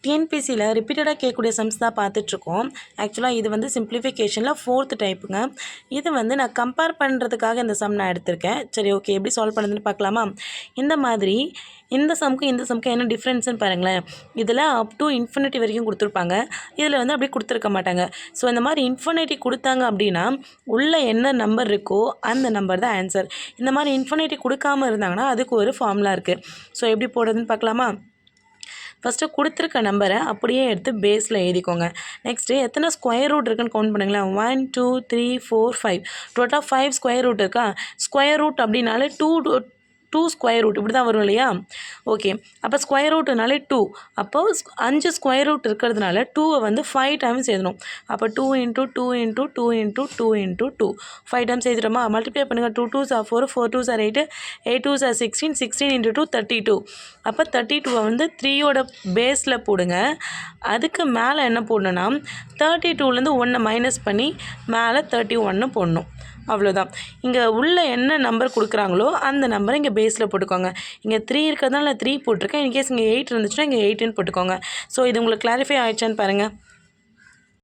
டிஎன்பிசியில் ரிப்பீட்டடாக கேட்கக்கூடிய சம்ஸ் தான் பார்த்துட்ருக்கோம். ஆக்சுவலாக இது வந்து சிம்பிளிஃபிகேஷனில் 4th டைப்புங்க. இது வந்து நான் கம்பேர் பண்ணுறதுக்காக இந்த சம் நான் எடுத்திருக்கேன். சரி, ஓகே, எப்படி சால்வ் பண்ணுறதுன்னு பார்க்கலாமா? இந்த மாதிரி இந்த சம்க்கு என்ன டிஃப்ரென்ஸ்னு பாருங்களேன். இதில் அப் டு இன்ஃபினிட்டி வரைக்கும் கொடுத்துருப்பாங்க. இதில் வந்து அப்படியே கொடுத்துருக்க மாட்டாங்க. ஸோ இந்த மாதிரி இன்ஃபினிட்டி கொடுத்தாங்க அப்படின்னா உள்ளே என்ன நம்பர் இருக்கோ அந்த நம்பர் தான் ஆன்சர். இந்த மாதிரி இன்ஃபினிட்டி கொடுக்காமல் இருந்தாங்கன்னா அதுக்கு ஒரு ஃபார்முலா இருக்குது. ஸோ எப்படி போடுறதுன்னு பார்க்கலாமா? ஃபஸ்ட்டு கொடுத்துருக்க நம்பரை அப்படியே எடுத்து பேஸில் எழுதிக்கோங்க. நெக்ஸ்ட்டு எத்தனை ஸ்கொயர் ரூட் இருக்குன்னு கவுண்ட் பண்ணுங்களேன். 1 2 3 4 5 டோட்டலாக 5 ஸ்கொயர் ரூட் இருக்கா? ஸ்கொயர் ரூட் அப்படின்னாலே 2 ஸ்கொயர் ரூட் இப்படி தான் வரும் இல்லையா? ஓகே, அப்போ ஸ்கொயர் ரூட்டுனாலே 2. அப்போ 5 ஸ்கொயர் ரூட் இருக்கிறதுனால 2வை வந்து 5 டைம்ஸ் எழுதணும். அப்போ 2 × 2 × 2 × 2 × 2 5 டைம்ஸ் எழுதிடுறோமா? மல்டிப்ளை பண்ணுங்கள். 2 2s are 4, 4 2s are 8, 8 2s are 16, 16 × 2 32. அப்போ 32வை வந்து 3யோட பேஸில் போடுங்க. அதுக்கு மேலே என்ன போடணுன்னா 32லேருந்து 1 மைனஸ் பண்ணி மேலே 31 போடணும். அவ்வளோதான். இங்கே உள்ள என்ன நம்பர் கொடுக்குறாங்களோ அந்த நம்பரை இங்கே பேஸில் போட்டுக்கோங்க. இங்கே 3 இருக்கிறதுனால 3 போட்டிருக்கேன். இன்கேஸ் இங்கே 8 இருந்துச்சுன்னா இங்கே 8ன்னு போட்டுக்கோங்க. ஸோ இது உங்களுக்கு கிளாரிஃபை ஆகிடுச்சான்னு பாருங்கள்.